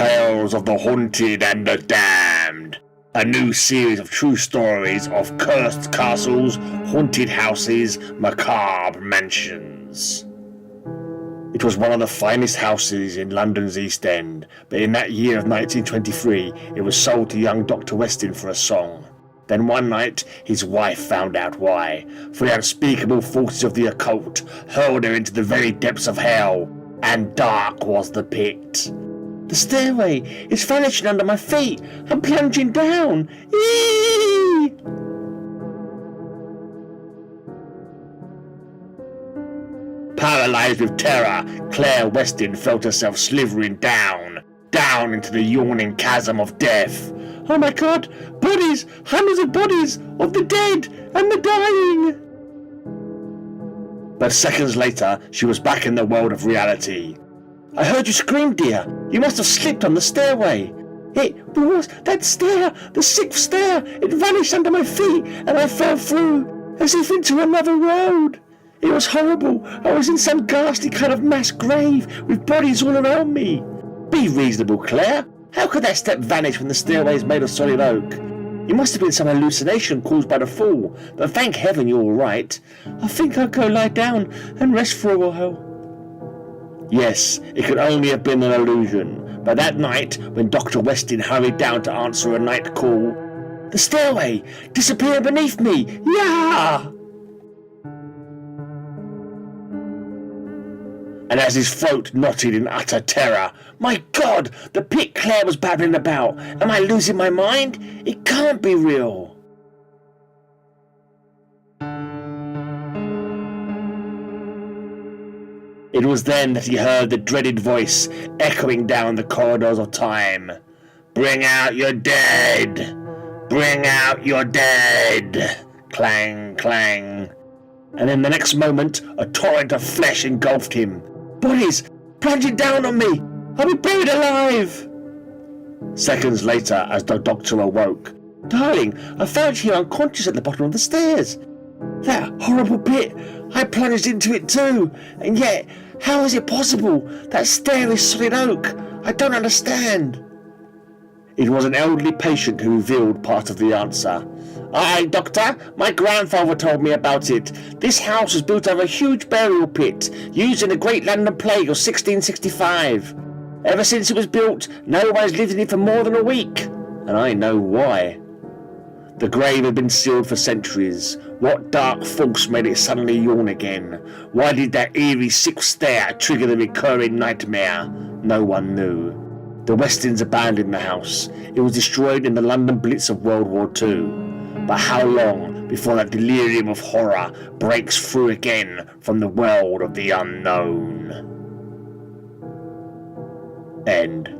Tales of the Haunted and the Damned, a new series of true stories of cursed castles, haunted houses, macabre mansions. It was one of the finest houses in London's East End, but in that year of 1923 it was sold to young Dr. Weston for a song. Then one night his wife found out why, for the unspeakable forces of the occult hurled her into the very depths of hell, and dark was the pit. The stairway is vanishing under my feet. I'm plunging down. Eee! Paralysed with terror, Claire Weston felt herself slithering down into the yawning chasm of death. Oh my God! Bodies! Hundreds of bodies! Of the dead and the dying! But seconds later, she was back in the world of reality. I heard you scream, dear. You must have slipped on the stairway. It was that stair, the 6th stair. It vanished under my feet and I fell through, as if into another world. It was horrible. I was in some ghastly kind of mass grave with bodies all around me. Be reasonable, Claire. How could that step vanish when the stairway is made of solid oak? It must have been some hallucination caused by the fall, but thank heaven you're all right. I think I'll go lie down and rest for a while. Yes, it could only have been an illusion, but that night, when Dr. Weston hurried down to answer a night call, the stairway disappeared beneath me. Yeah! And as his throat knotted in utter terror, my God, the pit Claire was babbling about. Am I losing my mind? It can't be real. It was then that he heard the dreaded voice echoing down the corridors of time. Bring out your dead! Bring out your dead! Clang, clang. And in the next moment, a torrent of flesh engulfed him. Bodies plunging down on me! I'll be buried alive! Seconds later, as the doctor awoke, Darling, I found you unconscious at the bottom of the stairs. That horrible pit, I plunged into it too, and yet, how is it possible? That stair is solid oak. I don't understand. It was an elderly patient who revealed part of the answer. Aye, Doctor, my grandfather told me about it. This house was built over a huge burial pit, used in the Great London Plague of 1665. Ever since it was built, no one has lived in it for more than a week, and I know why. The grave had been sealed for centuries. What dark force made it suddenly yawn again? Why did that eerie 6th stair trigger the recurring nightmare? No one knew. The Westons abandoned the house. It was destroyed in the London Blitz of World War II. But how long before that delirium of horror breaks through again from the world of the unknown? End.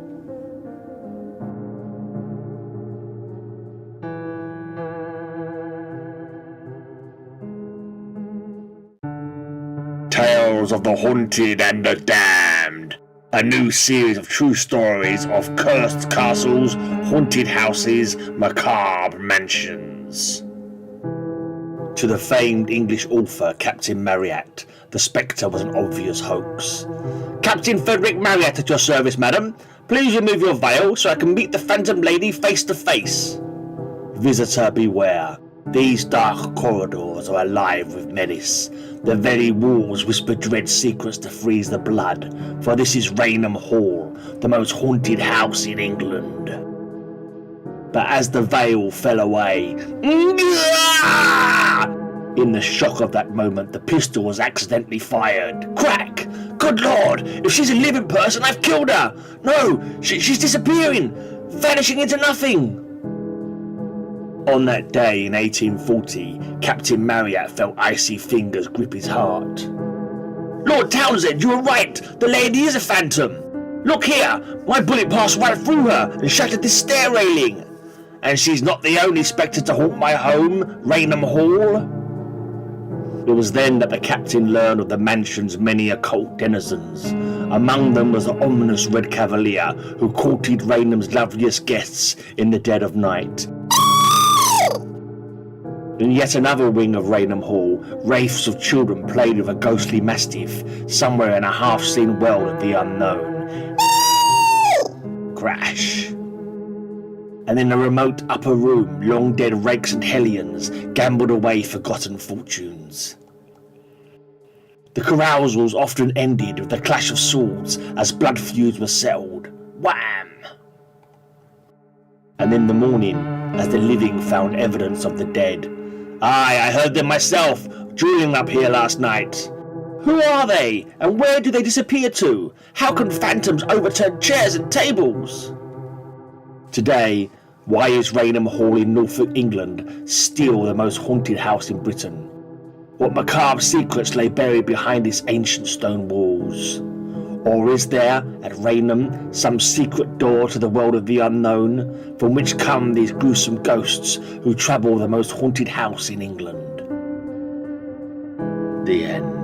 Tales of the Haunted and the Damned, a new series of true stories of cursed castles, haunted houses, macabre mansions. To the famed English author Captain Marryat, the spectre was an obvious hoax. Captain Frederick Marryat at your service, madam. Please remove your veil so I can meet the phantom lady face to face. Visitor beware. These dark corridors are alive with menace. The very walls whisper dread secrets to freeze the blood, for this is Raynham Hall, the most haunted house in England. But as the veil fell away, in the shock of that moment, the pistol was accidentally fired. Crack! Good Lord! If she's a living person, I've killed her! No! She's disappearing! Vanishing into nothing! On that day in 1840, Captain Marryat felt icy fingers grip his heart. Lord Townsend, you were right! The lady is a phantom! Look here! My bullet passed right through her and shattered this stair railing! And she's not the only spectre to haunt my home, Raynham Hall. It was then that the captain learned of the mansion's many occult denizens. Among them was the ominous Red Cavalier who courted Raynham's loveliest guests in the dead of night. In yet another wing of Raynham Hall, wraiths of children played with a ghostly mastiff, somewhere in a half-seen world of the unknown. crash. And in a remote upper room, long-dead rakes and hellions gambled away forgotten fortunes. The carousals often ended with a clash of swords as blood feuds were settled. Wham! And in the morning, as the living found evidence of the dead, "Aye, I heard them myself, dueling up here last night. Who are they, and where do they disappear to? How can phantoms overturn chairs and tables?" Today, why is Raynham Hall in Norfolk, England, still the most haunted house in Britain? What macabre secrets lay buried behind its ancient stone walls? Or is there, at Raynham, some secret door to the world of the unknown, from which come these gruesome ghosts who trouble the most haunted house in England? The end.